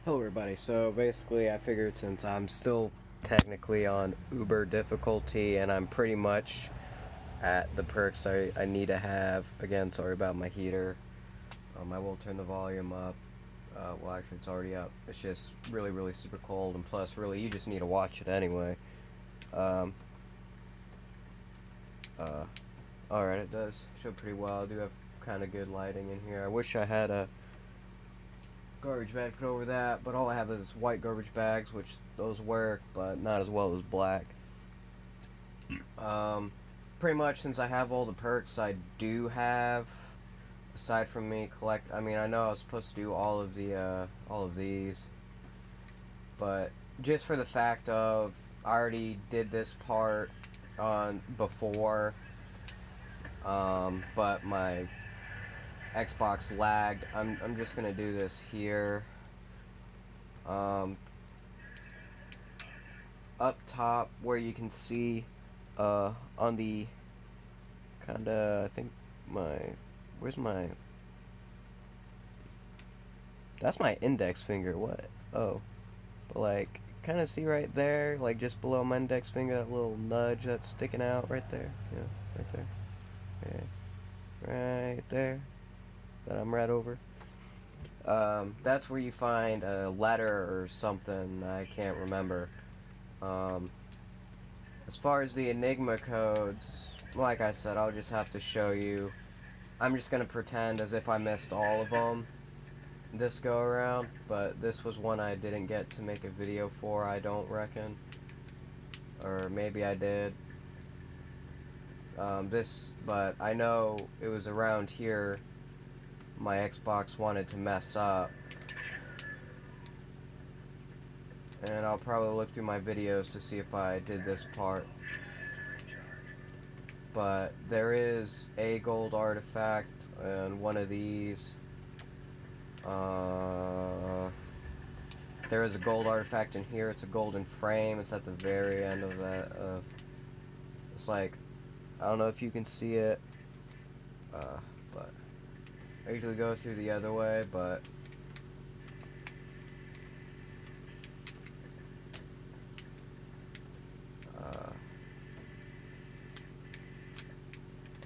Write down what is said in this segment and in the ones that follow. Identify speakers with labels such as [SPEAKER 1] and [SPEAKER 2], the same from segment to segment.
[SPEAKER 1] Hello everybody, so basically I figured since I'm still technically on Uber difficulty and I'm pretty much at the perks I need to have, again sorry about my heater, I will turn the volume up, well actually it's already up, it's just really super cold, and plus really you just need to watch it anyway. um, uh, Alright, it does show pretty well. I do have kind of good lighting in here. I wish I had a garbage bag put over that, but all I have is white garbage bags, which those work, but not as well as black. Um, Pretty much since I have all the perks I do have, aside from me collect, I mean I know I was supposed to do all of these, but just for the fact of I already did this part on before, but my Xbox lagged. I'm just gonna do this here. Um, Up top where you can see on the kinda, I think my, where's my, that's my index finger. What? Oh, but like kind of see right there, like just below my index finger, that little nudge that's sticking out right there. Yeah, right there. Yeah, right there, that I'm right over. That's where you find a letter or something, I can't remember. um, As far as the Enigma codes, like I said, I'll just have to show you. I'm just gonna pretend as if I missed all of them this go around, but this was one I didn't get to make a video for, I don't reckon. Or maybe I did. But I know it was around here my Xbox wanted to mess up. And I'll probably look through my videos to see if I did this part. But there is a gold artifact and one of these. There is a gold artifact in here. It's a golden frame. It's at the very end of that. It's like, I don't know if you can see it, but I usually go through the other way, but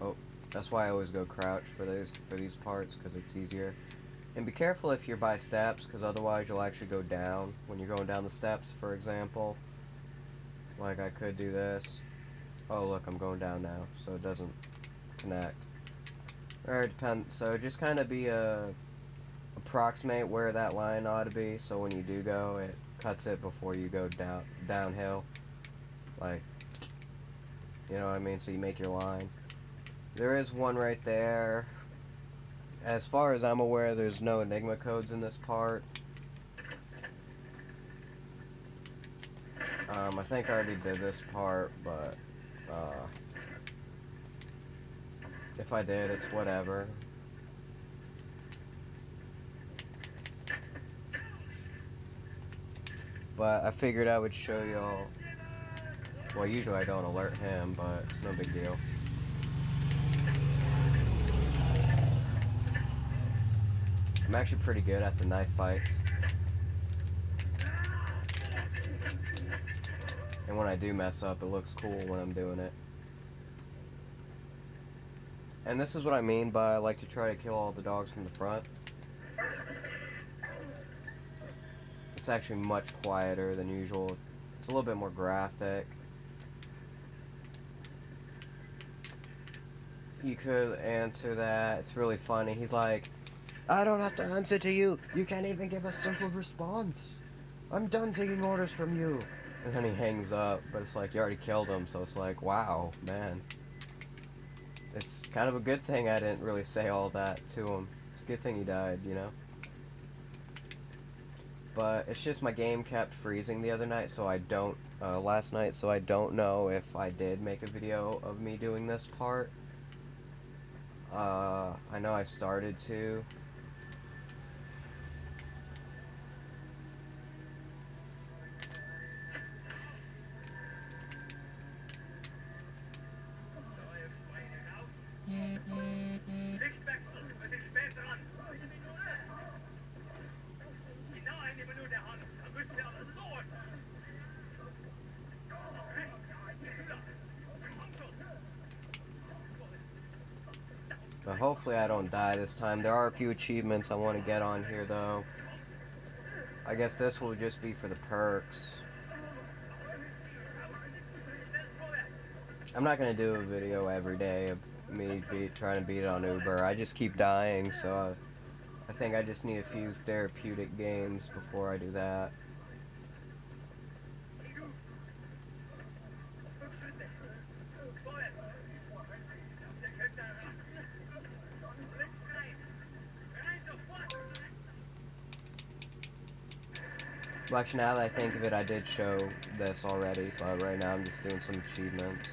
[SPEAKER 1] oh, that's why I always go crouch for these parts, because it's easier. And be careful if you're by steps, because otherwise you'll actually go down when you're going down the steps, for example. Like I could do this. Oh look, I'm going down now, so it doesn't connect. Or it depends. So just kind of be approximate where that line ought to be, so when you do go, it cuts it before you go downhill. Like, you know what I mean? So you make your line. There is one right there. As far as I'm aware, there's no Enigma codes in this part. I think I already did this part, but if I did, it's whatever. But I figured I would show y'all. Well, usually I don't alert him, but it's no big deal. I'm actually pretty good at the knife fights. And when I do mess up, it looks cool when I'm doing it. And this is what I mean by I like to try to kill all the dogs from the front. It's actually much quieter than usual. It's a little bit more graphic. You could answer that. It's really funny. He's like, I don't have to answer to you. You can't even give a simple response. I'm done taking orders from you. And then he hangs up, but it's like, you already killed him, so it's like, wow, man. It's kind of a good thing I didn't really say all that to him. It's a good thing he died, you know? But it's just my game kept freezing the other night, so I don't, last night, so I don't know if I did make a video of me doing this part. I know I started to. But hopefully I don't die this time. There are a few achievements I want to get on here, though. I guess this will just be for the perks. I'm not going to do a video every day of me trying to beat it on Uber. I just keep dying, so I think I just need a few therapeutic games before I do that. Well, actually, now that I think of it, I did show this already, but right now I'm just doing some achievements.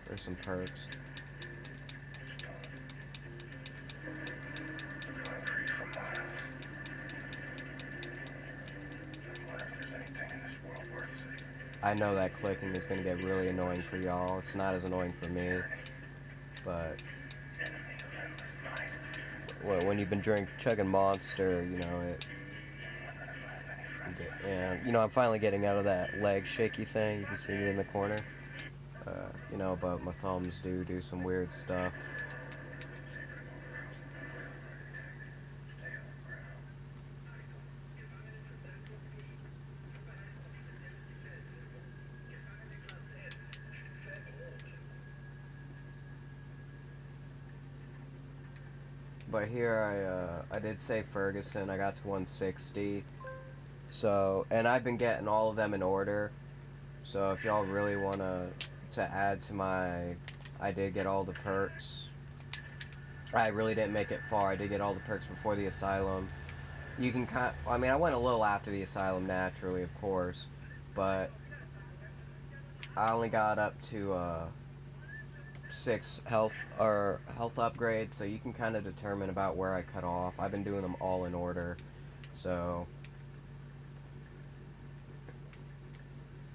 [SPEAKER 1] There's some perks. I know that clicking is going to get really annoying for y'all. It's not as annoying for me, but when you've been chugging Monster, you know it. And you know, I'm finally getting out of that leg shaky thing. You can see me in the corner. You know, but my thumbs do some weird stuff. But here I did say Ferguson. I got to 160. So, and I've been getting all of them in order. So if y'all really want to add to my, I did get all the perks. I really didn't make it far. I did get all the perks before the Asylum. You can I mean, I went a little after the Asylum naturally, of course, but I only got up to 6 health upgrades, so you can kind of determine about where I cut off. I've been doing them all in order, so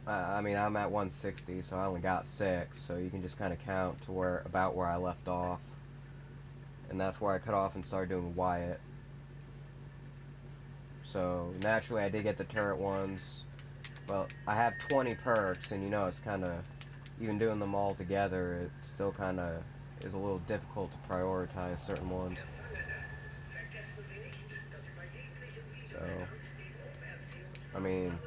[SPEAKER 1] I mean, I'm at 160, so I only got 6, so you can just kind of count to about where I left off. And that's where I cut off and started doing Wyatt. So, naturally, I did get the turret ones. Well, I have 20 perks, and you know, it's kind of, even doing them all together, it still kind of is a little difficult to prioritize certain ones. So, I mean,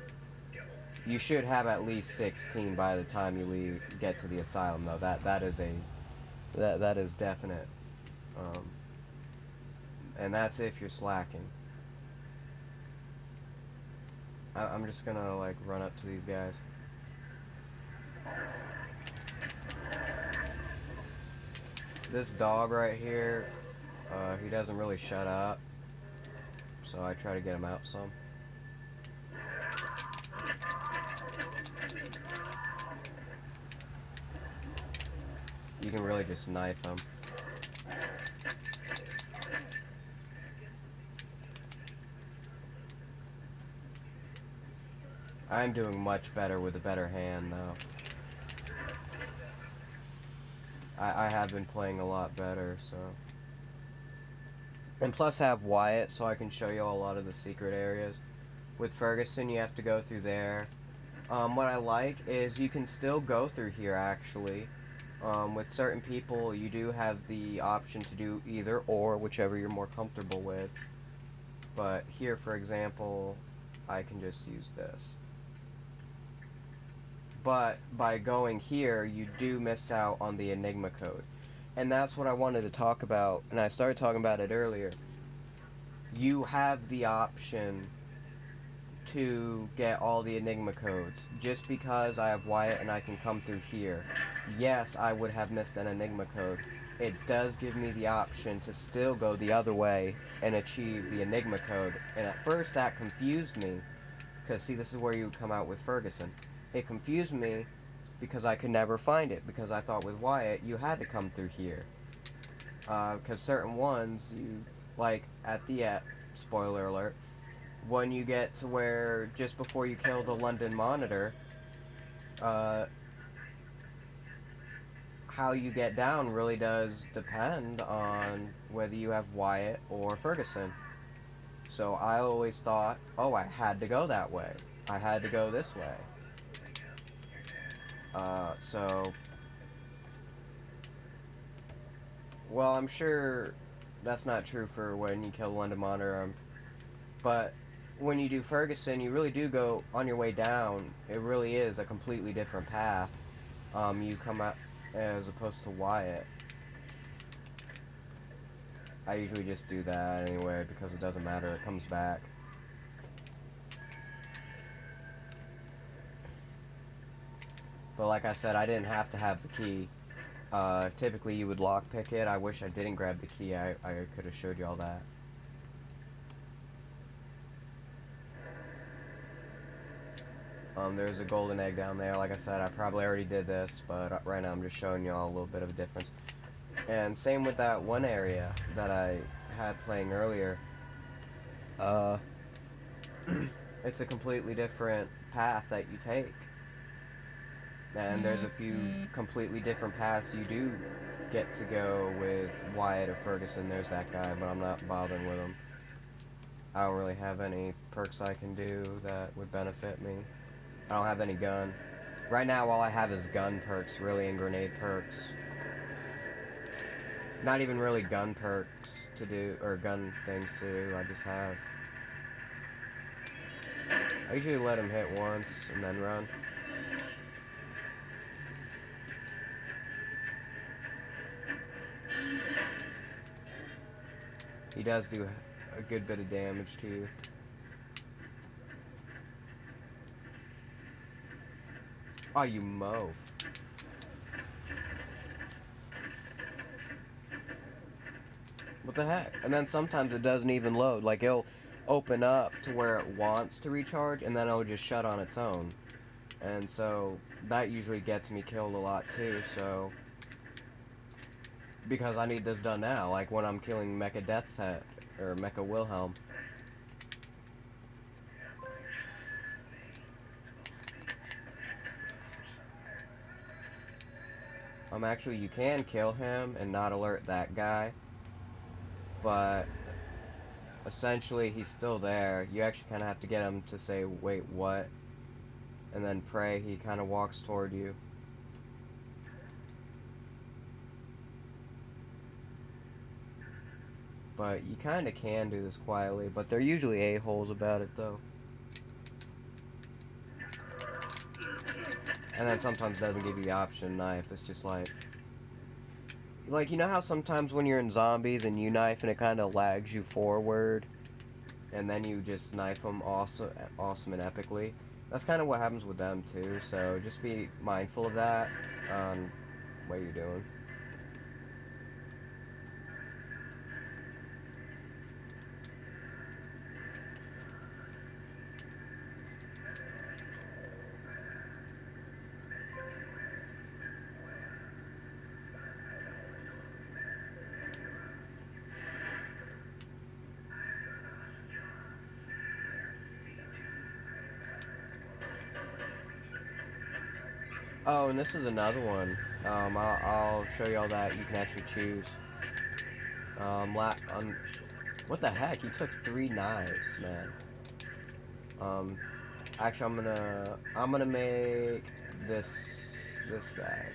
[SPEAKER 1] you should have at least 16 by the time you get to the Asylum, though. That is definite. And that's if you're slacking. I'm just gonna like run up to these guys. This dog right here, he doesn't really shut up, so I try to get him out some. You can really just knife him. I'm doing much better with a better hand, though. I have been playing a lot better, so. And plus I have Wyatt, so I can show you a lot of the secret areas. With Ferguson, you have to go through there. What I like is you can still go through here, actually. With certain people, you do have the option to do either or, whichever you're more comfortable with. But here, for example, I can just use this. But by going here, you do miss out on the Enigma code. And that's what I wanted to talk about, and I started talking about it earlier. You have the option to get all the Enigma codes. Just because I have Wyatt and I can come through here, yes, I would have missed an Enigma code. It does give me the option to still go the other way and achieve the Enigma code. And at first that confused me, because see, this is where you come out with Ferguson. It confused me because I could never find it, because I thought with Wyatt you had to come through here. Because certain ones, you, like at the end, spoiler alert, when you get to where, just before you kill the London Monitor, how you get down really does depend on whether you have Wyatt or Ferguson. So I always thought, oh, I had to go that way. I had to go this way. So, well, I'm sure that's not true for when you kill London Monitor, but when you do Ferguson, you really do go on your way down. It really is a completely different path. You come out as opposed to Wyatt. I usually just do that anyway because it doesn't matter. It comes back. But like I said, I didn't have to have the key. Typically you would lockpick it. I wish I didn't grab the key. I could have showed you all that. There's a golden egg down there. Like I said, I probably already did this, but right now I'm just showing you all a little bit of a difference. And same with that one area that I had playing earlier. It's a completely different path that you take. And there's a few completely different paths you do get to go with Wyatt or Ferguson. There's that guy, but I'm not bothering with him. I don't really have any perks I can do that would benefit me. I don't have any gun. Right now, all I have is gun perks, really, and grenade perks. Not even really gun perks to do, or gun things to do, I just have. I usually let him hit once and then run. He does do a good bit of damage to you. Oh, you mope. What the heck? And then sometimes it doesn't even load. Like, it'll open up to where it wants to recharge, and then it'll just shut on its own. And so, that usually gets me killed a lot too, so... Because I need this done now, like when I'm killing Mecha Death's Head, or Mecha Wilhelm. Actually, you can kill him and not alert that guy, but essentially he's still there. You actually kind of have to get him to say, wait, what? And then pray. He kind of walks toward you. But you kind of can do this quietly, but they're usually a-holes about it, though. And then sometimes it doesn't give you the option knife. It's just like, you know how sometimes when you're in zombies and you knife and it kind of lags you forward, and then you just knife them awesome and epically? That's kind of what happens with them too, so just be mindful of that on what you're doing. Oh, and this is another one. I'll show you all that. You can actually choose. What the heck? He took 3 knives, man. Actually, I'm gonna make this guy.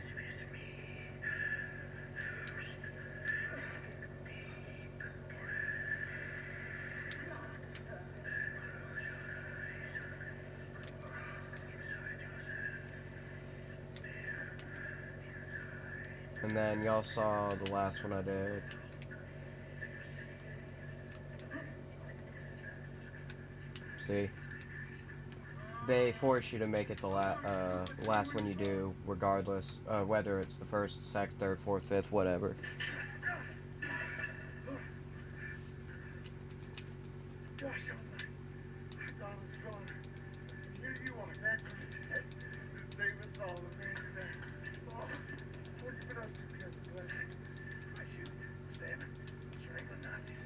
[SPEAKER 1] And then y'all saw the last one I did. See? They force you to make it the last one you do, regardless, whether it's the first, second, third, fourth, fifth, whatever.
[SPEAKER 2] Gosh, I thought I was gone. Here you are, back from the dead. To save us all, amazing that. Oh, what's been up to, Captain Blessings? I shoot, stabbing, strangling Nazis.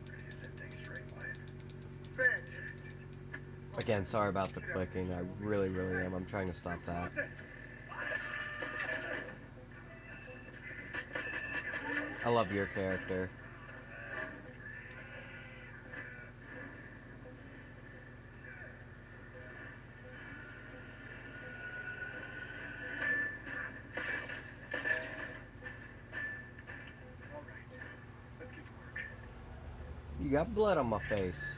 [SPEAKER 2] Ready to set things straight, Wyatt. Fantastic.
[SPEAKER 1] Again, sorry about the clicking. I really, really am. I'm trying to stop that. I love your character. You got blood on my face.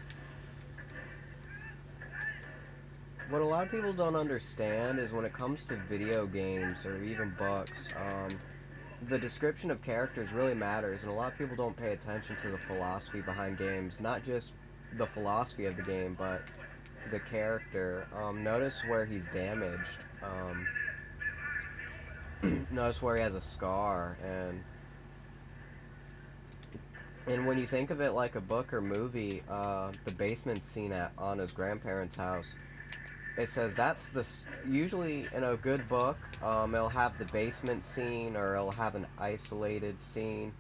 [SPEAKER 1] What a lot of people don't understand is when it comes to video games or even books, the description of characters really matters, and a lot of people don't pay attention to the philosophy behind games. Not just the philosophy of the game, but the character. Notice where he's damaged. Notice where he has a scar, and when you think of it like a book or movie, the basement scene at Anna's grandparents' house, it says that's usually in a good book, it'll have the basement scene or it'll have an isolated scene.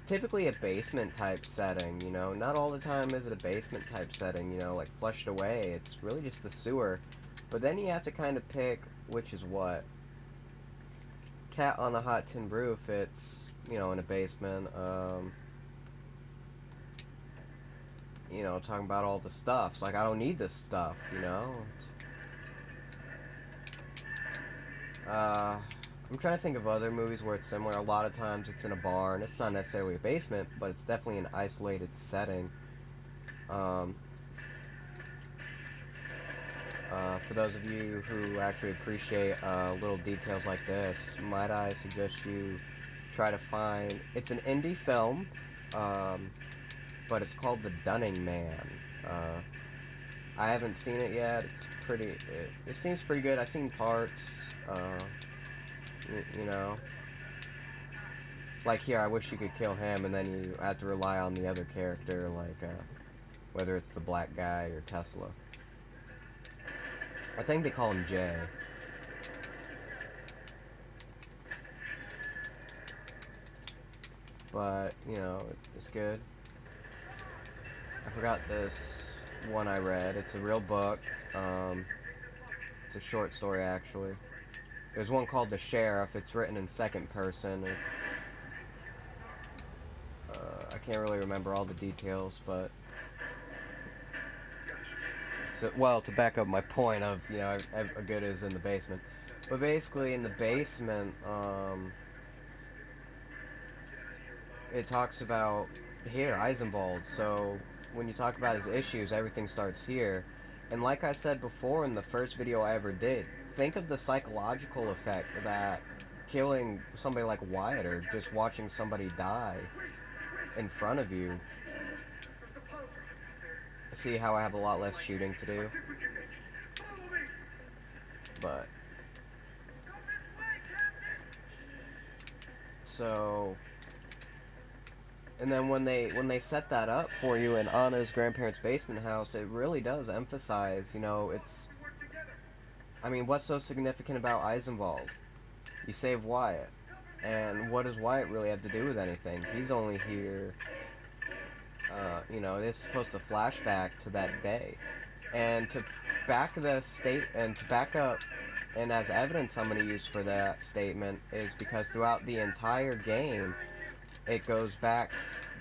[SPEAKER 1] Typically a basement type setting, you know. Not all the time is it a basement type setting, you know, like Flushed Away. It's really just the sewer. But then you have to kind of pick which is what. Cat on the Hot Tin Roof, it's, you know, in a basement. You know, talking about all the stuff. It's like, I don't need this stuff, you know? I'm trying to think of other movies where it's similar. A lot of times it's in a barn. It's not necessarily a basement, but it's definitely an isolated setting. For those of you who actually appreciate little details like this, might I suggest you try to find... It's an indie film, but it's called The Dunning Man. I haven't seen it yet. It's pretty... It seems pretty good. I've seen parts. You know, like here, I wish you could kill him, and then you have to rely on the other character, like whether it's the black guy or Tesla. I think they call him Jay. But, you know, it's good. I forgot this one I read. It's a real book. It's a short story, actually. There's one called The Sheriff. It's written in second person. I can't really remember all the details, but... So, well, to back up my point of, you know, a good is in the basement. But basically, in the basement, it talks about, here, Eisenwald. So, when you talk about his issues, everything starts here. And like I said before in the first video I ever did, think of the psychological effect that killing somebody like Wyatt or just watching somebody die in front of you. See how I have a lot less shooting to do? But... So... And then when they set that up for you in Anna's grandparents' basement house, it really does emphasize, you know, it's... I mean, what's so significant about Eisenwald? You save Wyatt. And what does Wyatt really have to do with anything? He's only here... you know, it's supposed to flashback to that day. And to back the state... And to back up... And as evidence I'm going to use for that statement is because throughout the entire game... It goes back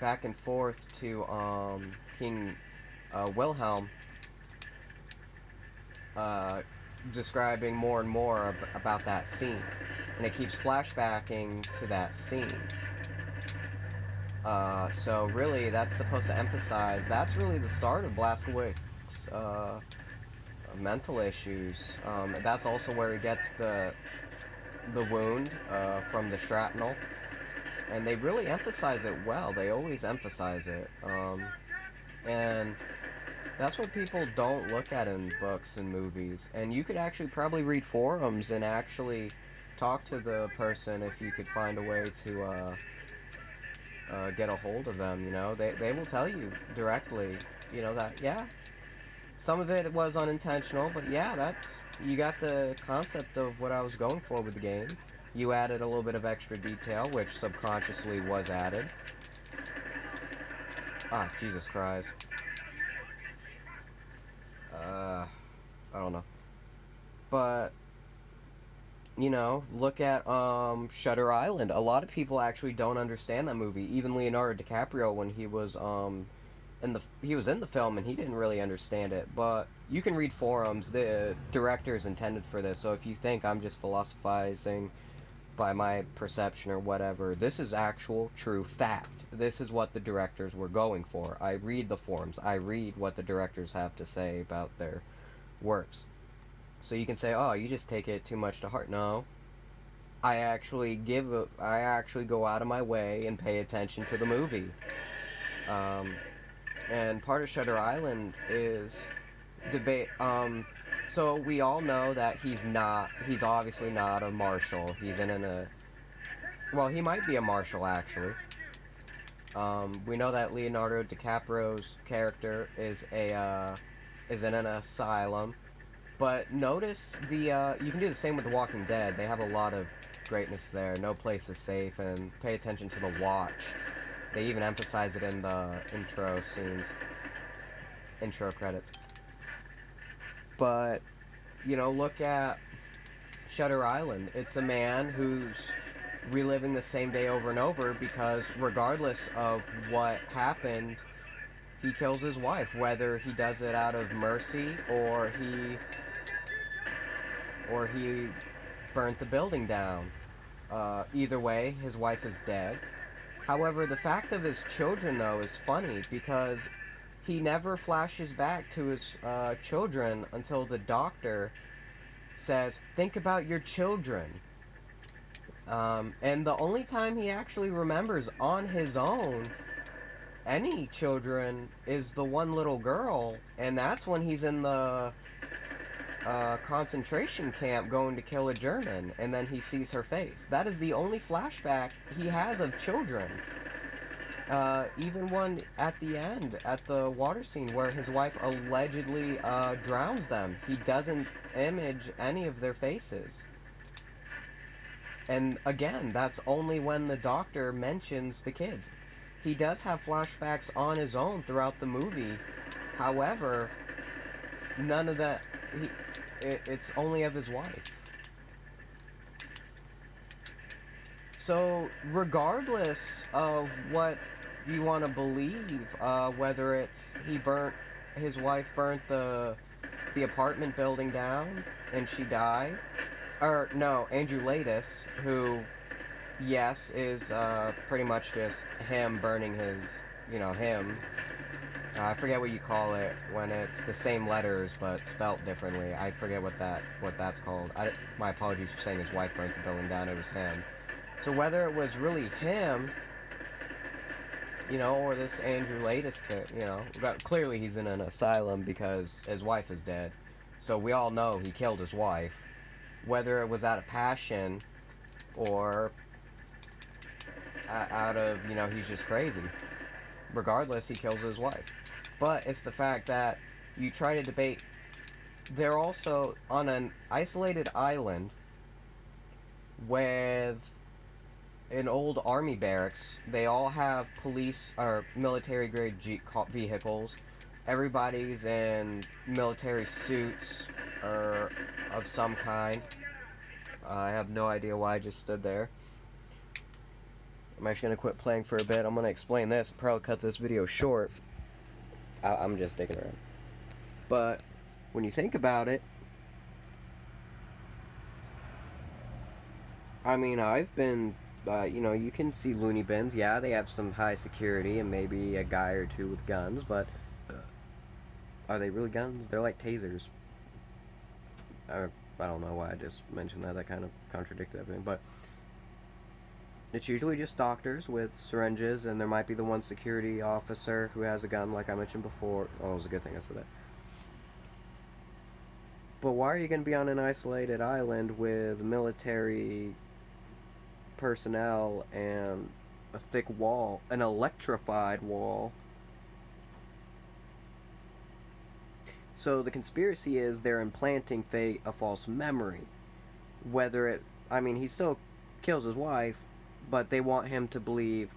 [SPEAKER 1] and forth to King Wilhelm describing more and more about that scene, and it keeps flashbacking to that scene. So really, that's supposed to emphasize that's really the start of Blazkowicz's mental issues. That's also where he gets the wound from the shrapnel. And they really emphasize it well. They always emphasize it. And that's what people don't look at in books and movies. And you could actually probably read forums and actually talk to the person if you could find a way to get a hold of them, you know. They will tell you directly, you know, that, yeah, some of it was unintentional, but yeah, that's, you got the concept of what I was going for with the game. You added a little bit of extra detail, which subconsciously was added. Ah, Jesus Christ. I don't know. But, you know, look at, Shutter Island. A lot of people actually don't understand that movie. Even Leonardo DiCaprio, when he was, he was in the film and he didn't really understand it. But you can read forums. The director's intended for this. So if you think I'm just philosophizing by my perception or whatever, this is actual true fact. this is what the directors were going for. I read the forums. I read what the directors have to say about their works. So you can say, "Oh, you just take it too much to heart." No, I actually go out of my way and pay attention to the movie. And part of Shutter Island is debate. So we all know that he's obviously not a marshal. He's in a, well, he might be a marshal actually. We know that Leonardo DiCaprio's character is in an asylum. But notice you can do the same with The Walking Dead. They have a lot of greatness there. No place is safe, and pay attention to the watch. They even emphasize it in the intro credits. But, look at Shutter Island. It's a man who's reliving the same day over and over because regardless of what happened, he kills his wife, whether he does it out of mercy or he burnt the building down. Either way, his wife is dead. However, the fact of his children, though, is funny because he never flashes back to his children until the doctor says, "Think about your children." And the only time he actually remembers on his own any children is the one little girl, and that's when he's in the concentration camp going to kill a German, and then he sees her face. That is the only flashback he has of children. Even one at the end, at the water scene where his wife allegedly drowns them, he doesn't image any of their faces. And again, that's only when the doctor mentions the kids. He does have flashbacks on his own throughout the movie. However, none of that, it's only of his wife. So, regardless of what you want to believe, whether it's his wife burnt the apartment building down and she died, or no, Andrew Laeddis, who, yes, is pretty much just him burning him. I forget what you call it when it's the same letters but spelt differently. I forget what that's called. My apologies for saying his wife burnt the building down. It was him. So whether it was really him, or this Andrew Laeddis kid, clearly he's in an asylum because his wife is dead. So we all know he killed his wife. Whether it was out of passion or out of, he's just crazy. Regardless, he kills his wife. But it's the fact that you try to debate. They're also on an isolated island with an old army barracks. They all have police or military grade vehicles. Everybody's in military suits or of some kind. I have no idea why I just stood there. I'm actually going to quit playing for a bit. I'm going to explain this and probably cut this video short. I'm just digging around. But when you think about it, I mean, I've been, you can see loony bins. Yeah, they have some high security and maybe a guy or two with guns, but are they really guns? They're like tasers. I don't know why I just mentioned that. That kind of contradicted everything, but it's usually just doctors with syringes, and there might be the one security officer who has a gun, like I mentioned before. Oh, it was a good thing I said that. But why are you going to be on an isolated island with military personnel and a thick wall, an electrified wall? So the conspiracy is they're implanting a false memory. He still kills his wife, but they want him to believe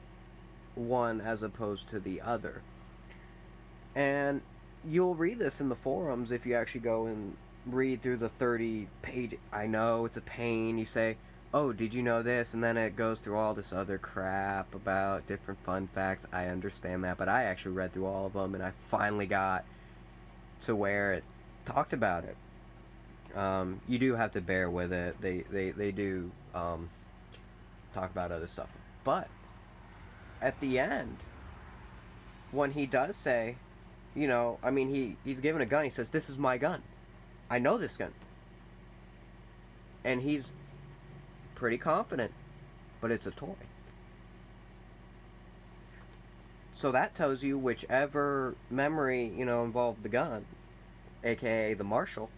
[SPEAKER 1] one as opposed to the other. And you'll read this in the forums if you actually go and read through the 30-page. I know it's a pain. You say, "Oh, did you know this?" And then it goes through all this other crap about different fun facts. I understand that, but I actually read through all of them, and I finally got to where it talked about it. You do have to bear with it. They do talk about other stuff, but at the end, when he does say, he's given a gun, he says, "This is my gun. I know this gun." And he's pretty confident, but it's a toy. So that tells you whichever memory, involved the gun, aka the marshal.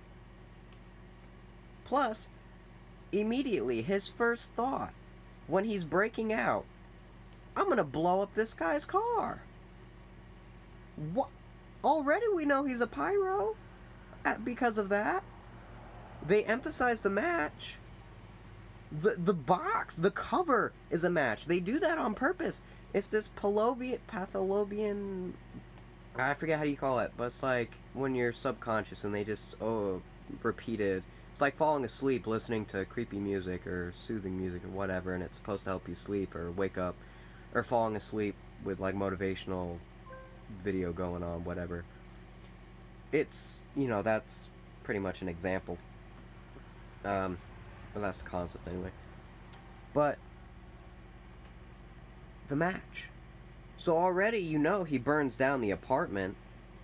[SPEAKER 1] Plus, immediately, his first thought, when he's breaking out, I'm gonna blow up this guy's car. What? Already we know he's a pyro because of that. They emphasize the match. The box, the cover is a match. They do that on purpose. It's this patholobian, I forget how you call it, but it's like when you're subconscious and they just, repeat it. It's like falling asleep listening to creepy music or soothing music or whatever, and it's supposed to help you sleep or wake up, or falling asleep with like motivational video going on, whatever. It's, that's pretty much an example. Well, that's the concept anyway. But the match. So already he burns down the apartment,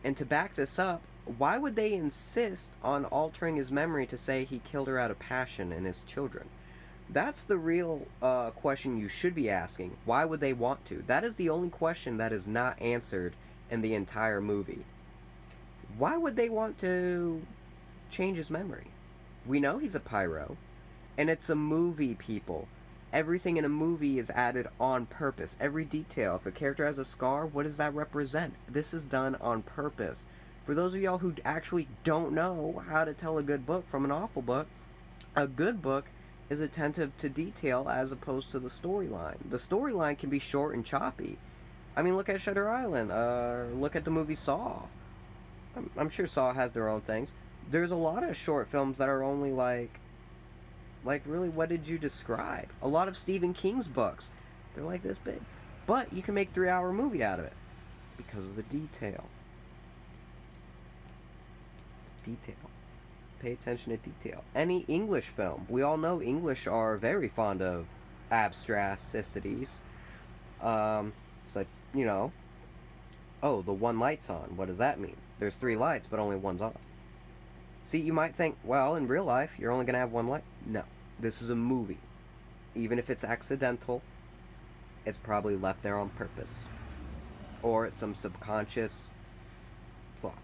[SPEAKER 1] and to back this up, why would they insist on altering his memory to say he killed her out of passion and his children? That's the real question you should be asking. Why would they want to? That is the only question that is not answered in the entire movie. Why would they want to change his memory? We know he's a pyro, and it's a movie, people. Everything in a movie is added on purpose. Every detail. If a character has a scar, what does that represent? This is done on purpose. For those of y'all who actually don't know how to tell a good book from an awful book, a good book is attentive to detail as opposed to the storyline. The storyline can be short and choppy. I mean, look at Shutter Island. Look at the movie Saw. I'm sure Saw has their own things. There's a lot of short films that are only like really, what did you describe? A lot of Stephen King's books, they're like this big. But you can make a 3-hour movie out of it because of the detail. Detail. Pay attention to detail. Any English film, we all know English are very fond of abstracticities. It's like, oh, the one light's on. What does that mean? There's 3 lights, but only one's on. See, you might think, well, in real life, you're only going to have one light. No, this is a movie. Even if it's accidental, it's probably left there on purpose. Or it's some subconscious thought.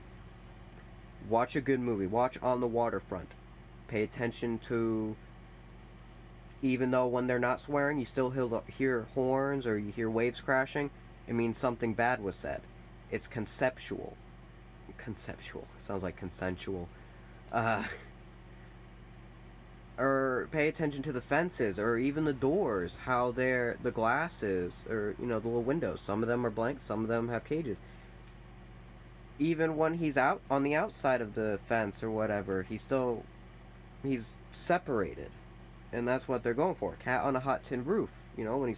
[SPEAKER 1] Watch a good movie. Watch On the Waterfront. Pay attention to, even though when they're not swearing, you still hear horns or you hear waves crashing, it means something bad was said. It's conceptual. Conceptual. Sounds like consensual. Or pay attention to the fences or even the doors, how the glasses or the little windows. Some of them are blank, some of them have cages. Even when he's out on the outside of the fence or whatever, he's separated, and that's what they're going for. Cat on a hot tin roof. When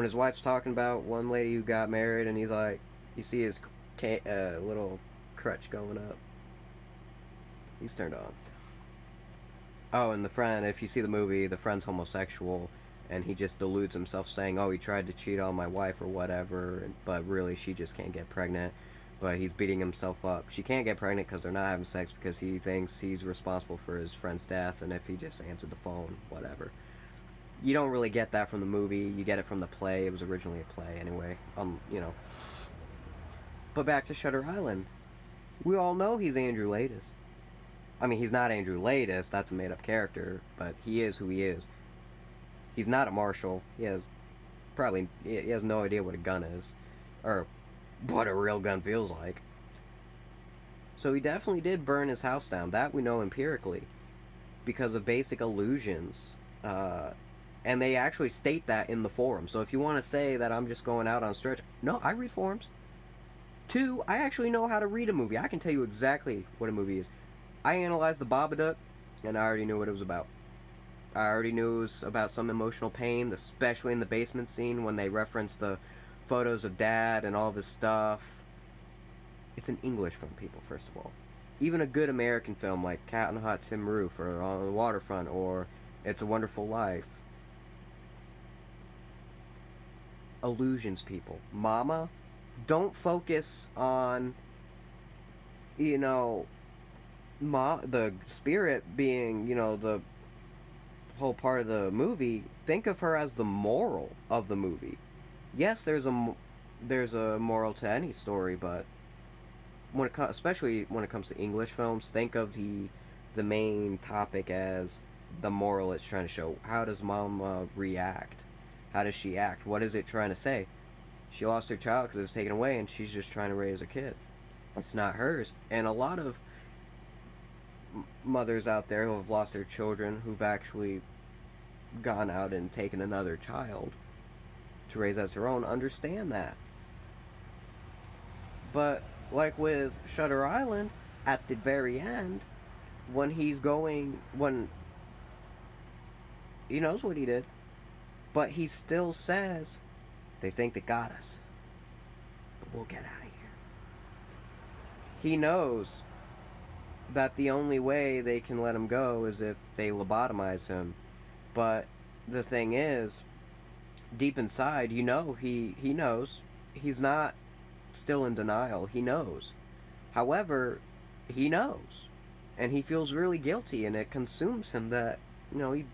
[SPEAKER 1] his wife's talking about one lady who got married, and he's like, you see his little crutch going up. He's turned on. Oh, and the friend, if you see the movie, the friend's homosexual, and he just deludes himself saying, oh, he tried to cheat on my wife or whatever, but really she just can't get pregnant. But he's beating himself up. She can't get pregnant because they're not having sex because he thinks he's responsible for his friend's death, and if he just answered the phone, whatever. You don't really get that from the movie. You get it from the play. It was originally a play anyway. But back to Shutter Island. We all know he's Andrew Laeddis. I mean, he's not Andrew Laeddis, that's a made-up character, but he is who he is. He's not a marshal. He has no idea what a gun is, or what a real gun feels like. So he definitely did burn his house down. That we know empirically, because of basic illusions. And they actually state that in the forum. So if you want to say that I'm just going out on stretch, no, I read forums. 2, I actually know how to read a movie. I can tell you exactly what a movie is. I analyzed The Babadook, and I already knew what it was about. I already knew it was about some emotional pain, especially in the basement scene when they reference the photos of Dad and all of his stuff. It's an English film, people, first of all. Even a good American film like Cat on a Hot Tin Roof or On the Waterfront or It's a Wonderful Life. illusions, people. Mama, don't focus on, you know, the spirit being, the whole part of the movie. Think of her as the moral of the movie. Yes, there's a moral to any story, but especially when it comes to English films, think of the main topic as the moral it's trying to show. How does Mama react? How does she act? What is it trying to say? She lost her child because it was taken away, and she's just trying to raise her kid. It's not hers. And a lot of mothers out there who have lost their children, who've actually gone out and taken another child to raise as her own, understand that. But like with Shutter Island, at the very end, when he knows what he did, but he still says, they think they got us, but we'll get out of here. He knows that the only way they can let him go is if they lobotomize him. But the thing is, deep inside, he knows. He's not still in denial. He knows. However, he knows. And he feels really guilty, and it consumes him that, he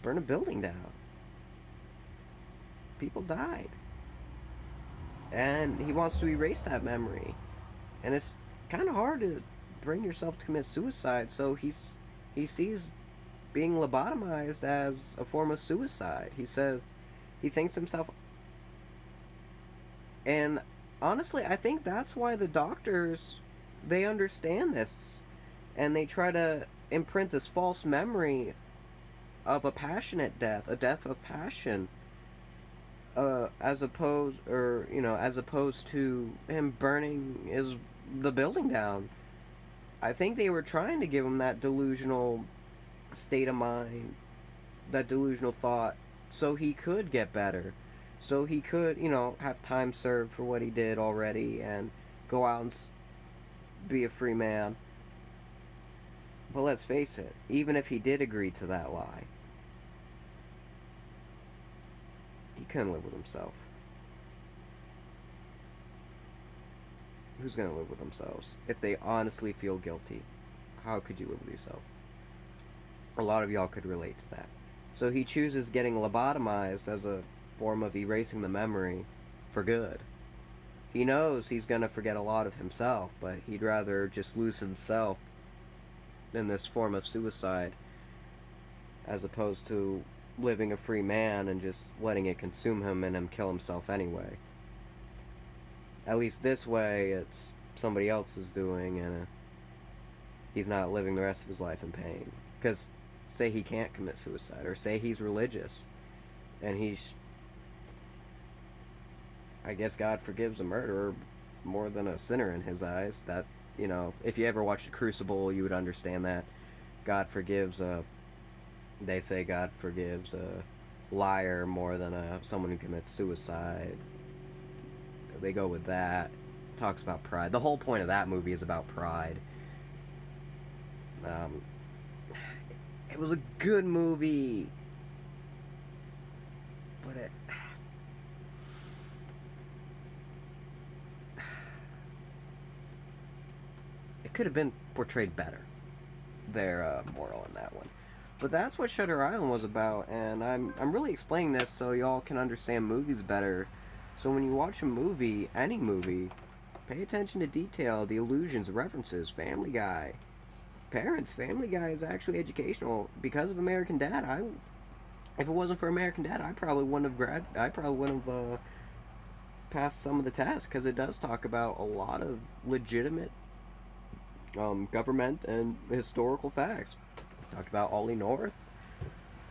[SPEAKER 1] burned a building down. People died. And he wants to erase that memory. And it's kind of hard to bring yourself to commit suicide, so he sees being lobotomized as a form of suicide. He thinks himself, and honestly, I think that's why the doctors, they understand this, and they try to imprint this false memory of a passionate death, a death of passion, as opposed to him burning the building down. I think they were trying to give him that delusional state of mind, that delusional thought, so he could get better, so he could, have time served for what he did already and go out and be a free man. But let's face it, even if he did agree to that lie, he couldn't live with himself. Who's going to live with themselves? If they honestly feel guilty, how could you live with yourself? A lot of y'all could relate to that. So he chooses getting lobotomized as a form of erasing the memory for good. He knows he's going to forget a lot of himself, but he'd rather just lose himself in this form of suicide as opposed to living a free man and just letting it consume him and him kill himself anyway. At least this way, it's somebody else's doing, and he's not living the rest of his life in pain. Because, say he can't commit suicide, or say he's religious, and I guess God forgives a murderer more than a sinner in his eyes. That, if you ever watched The Crucible, you would understand that. They say God forgives a liar more than someone who commits suicide. They go with that. Talks about pride. The whole point of that movie is about pride. It was a good movie, but it could have been portrayed better, their moral in that one. But that's what Shutter Island was about, and I'm really explaining this so y'all can understand movies better. So when you watch a movie, any movie, pay attention to detail, the allusions, references. Family Guy. Parents, Family Guy is actually educational. Because of American Dad, if it wasn't for American Dad, I probably wouldn't have passed some of the tests, because it does talk about a lot of legitimate government and historical facts. Talked about Ollie North.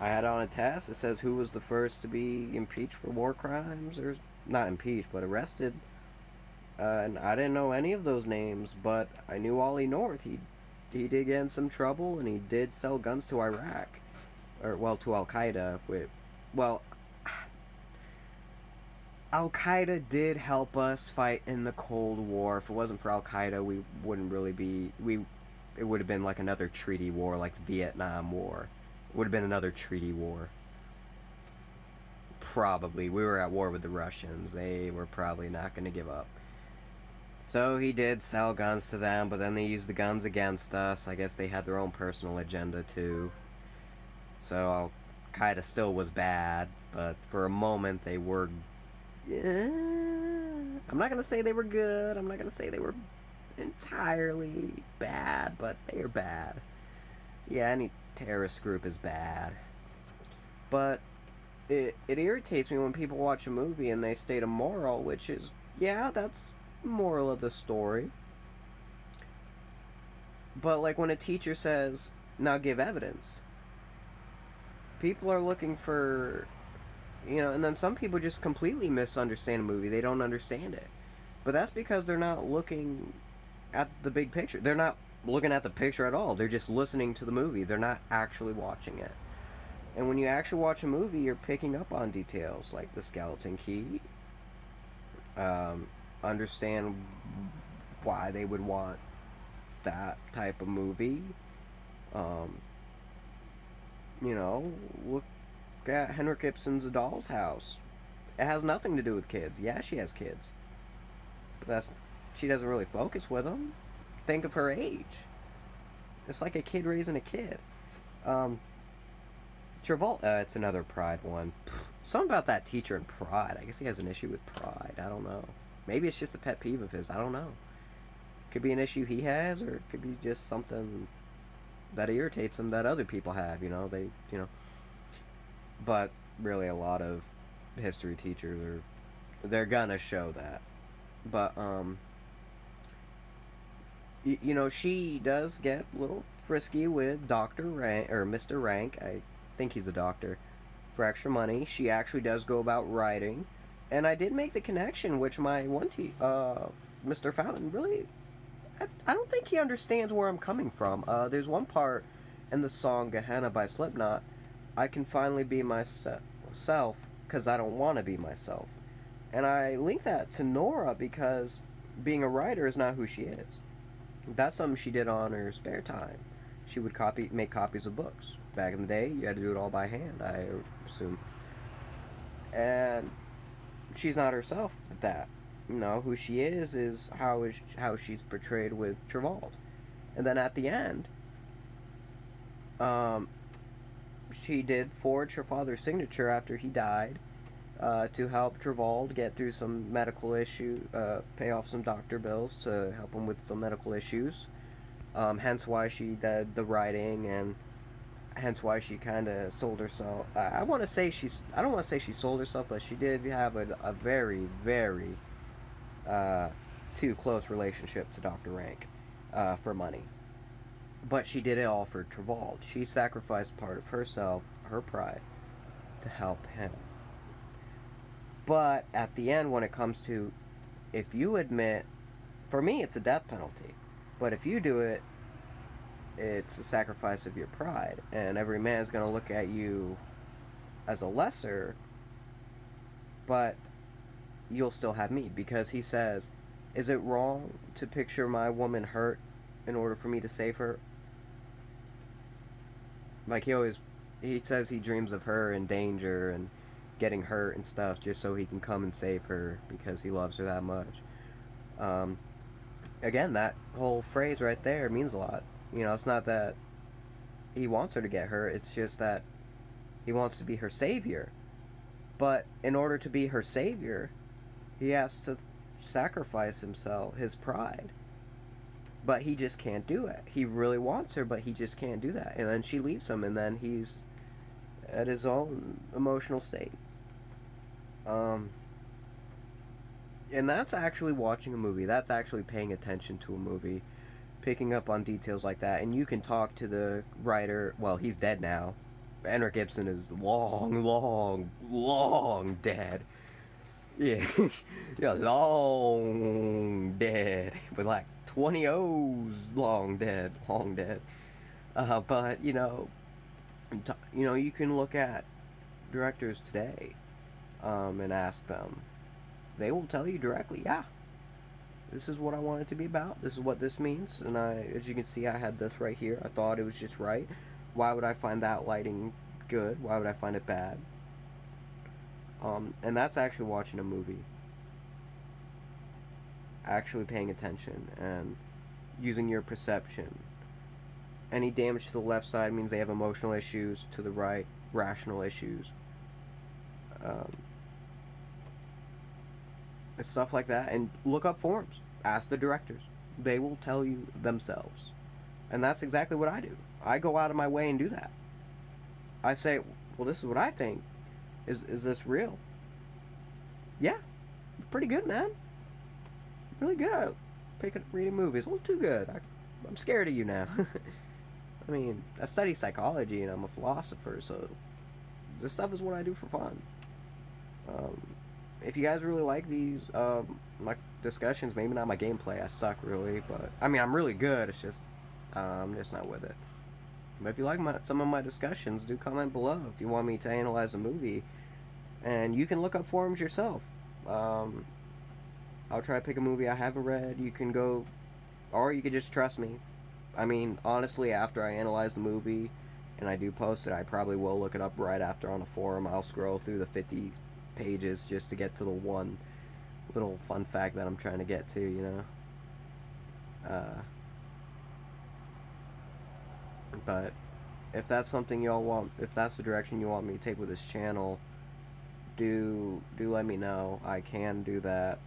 [SPEAKER 1] I had on a test. It says who was the first to be impeached for war crimes, or not impeached, but arrested. And I didn't know any of those names, but I knew Ollie North. He did get in some trouble, and he did sell guns to Iraq, to Al Qaeda. Al Qaeda did help us fight in the Cold War. If it wasn't for Al Qaeda, we wouldn't really be. It would have been like another treaty war, like the Vietnam War. It would have been another treaty war. probably, we were at war with the Russians. They were probably not going to give up. So he did sell guns to them, but then they used the guns against us. I guess they had their own personal agenda too. So Al-Qaeda still was bad, but for a moment they were... I'm not going to say they were good. I'm not going to say they were entirely bad, but they are bad. Yeah, any terrorist group is bad. But it irritates me when people watch a movie and they state a moral, which is, yeah, that's the moral of the story. But like when a teacher says, now give evidence, people are looking for, and then some people just completely misunderstand a movie. They don't understand it. But that's because they're not looking at the big picture. They're not looking at the picture at all. They're just listening to the movie. They're not actually watching it. And when you actually watch a movie, you're picking up on details like the skeleton key. Understand why they would want that type of movie. Look at Henrik Ibsen's A Doll's House. It has nothing to do with kids. Yeah, she has kids. But she doesn't really focus with them. Think of her age. It's like a kid raising a kid. Travolta, it's another Pride one. Something about that teacher in Pride. I guess he has an issue with Pride. I don't know. Maybe it's just a pet peeve of his. I don't know. Could be an issue he has, or it could be just something that irritates him that other people have. But really, a lot of history teachers they're gonna show that. But she does get a little frisky with Dr. Rank, or Mr. Rank. I think he's a doctor. For extra money, she actually does go about writing. And I did make the connection, which my Mr. Fountain, really, I don't think he understands where I'm coming from. There's one part in the song Gehenna by Slipknot, I can finally be myself because I don't want to be myself. And I link that to Nora because being a writer is not who she is. That's something she did on her spare time. She would make copies of books. Back in the day, you had to do it all by hand, I assume. And she's not herself at that. Who she is how she's portrayed with Travolta. And then at the end, she did forge her father's signature after he died to help Travolta get through some medical issue, pay off some doctor bills to help him with some medical issues. Hence why she did the writing, and hence why she kind of sold herself. I don't want to say she sold herself, but she did have a very, very too close relationship to Dr. Rank for money. But she did it all for Travolta. She sacrificed part of herself, her pride, to help him. But at the end, when it comes to, if you admit, for me it's a death penalty, but if you do it, it's a sacrifice of your pride, and every man is going to look at you as a lesser, but you'll still have me, because he says, is it wrong to picture my woman hurt in order for me to save her? Like he says he dreams of her in danger and getting hurt and stuff just so he can come and save her because he loves her that much. Again, that whole phrase right there means a lot. It's not that he wants her to get hurt, it's just that he wants to be her savior. But in order to be her savior, he has to sacrifice himself, his pride. But he just can't do it. He really wants her, but he just can't do that. And then she leaves him, and then he's at his own emotional state. And that's actually watching a movie. That's actually paying attention to a movie, picking up on details like that. And you can talk to the writer. Well, he's dead now. Henrik Ibsen is long, long, long dead. Yeah, yeah, long dead. With like 20 O's, long dead. But you can look at directors today, and ask them. They will tell you directly, yeah, this is what I want it to be about. This is what this means. And as you can see, I had this right here. I thought it was just right. Why would I find that lighting good? Why would I find it bad? And that's actually watching a movie. Actually paying attention and using your perception. Any damage to the left side means they have emotional issues, to the right, rational issues. Um, Stuff like that. And look up forums. Ask the directors. They will tell you themselves. And that's exactly what I do. I go out of my way and do that. I say, well, this is what I think. Is this real? Yeah. Pretty good, man. Really good at reading movies. A little too good. I'm scared of you now. I mean, I study psychology and I'm a philosopher, so this stuff is what I do for fun. Um, if you guys really like these my discussions, maybe not my gameplay. I suck really, but I mean I'm really good. It's just I'm just not with it. But if you like some of my discussions, do comment below if you want me to analyze a movie, and you can look up forums yourself. I'll try to pick a movie I haven't read. You can go, or you could just trust me. I mean, honestly, after I analyze the movie and I do post it, I probably will look it up right after on a forum. I'll scroll through the 50 pages just to get to the one little fun fact that I'm trying to get to, you know. But if that's something y'all want, if that's the direction you want me to take with this channel, do let me know. I can do that.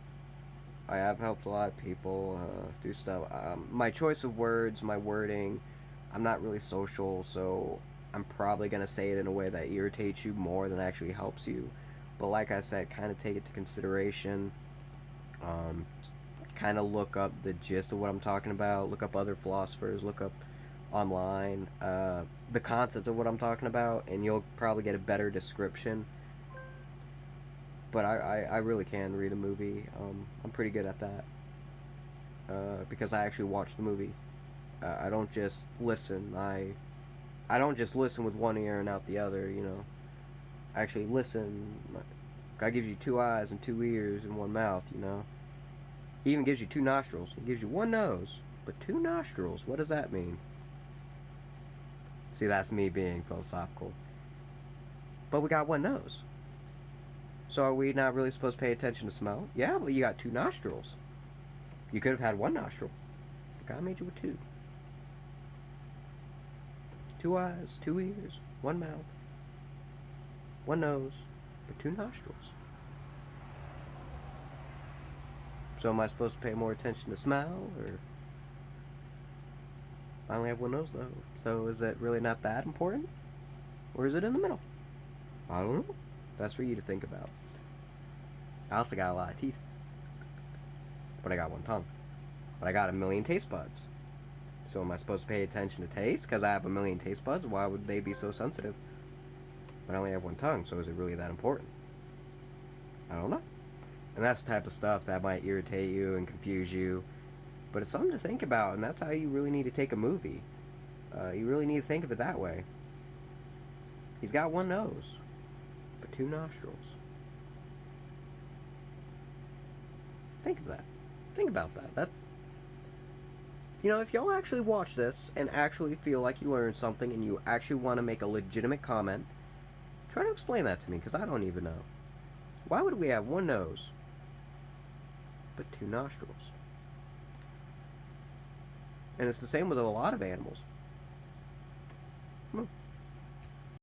[SPEAKER 1] I have helped a lot of people do stuff. My choice of words, my wording, I'm not really social, so I'm probably going to say it in a way that irritates you more than actually helps you. But like I said, kind of take it to consideration. Kind of look up the gist of what I'm talking about. Look up other philosophers. Look up online the concept of what I'm talking about, and you'll probably get a better description. But I really can read a movie. I'm pretty good at that because I actually watch the movie. I don't just listen. I don't just listen with one ear and out the other. You know, I actually listen. God gives you 2 eyes and 2 ears and 1 mouth. You know, He even gives you 2 nostrils. He gives you 1 nose, but 2 nostrils. What does that mean? See, that's me being philosophical. But we got 1 nose. So are we not really supposed to pay attention to smell? Yeah, but you got 2 nostrils. You could have had 1 nostril. God made you with 2. 2 eyes, 2 ears, 1 mouth, 1 nose, but 2 nostrils. So am I supposed to pay more attention to smell, or... I only have 1 nose though. So is it really not that important? Or is it in the middle? I don't know. That's for you to think about. I also got a lot of teeth. But I got 1 tongue. But I got 1,000,000 taste buds. So am I supposed to pay attention to taste? Because I have 1,000,000 taste buds? Why would they be so sensitive? But I only have 1 tongue, so is it really that important? I don't know. And that's the type of stuff that might irritate you and confuse you. But it's something to think about, and that's how you really need to take a movie. You really need to think of it that way. He's got 1 nose, but 2 nostrils. Think of that. Think about that. You know, if y'all actually watch this and actually feel like you learned something and you actually want to make a legitimate comment, try to explain that to me, because I don't even know. Why would we have 1 nose, but 2 nostrils? And it's the same with a lot of animals.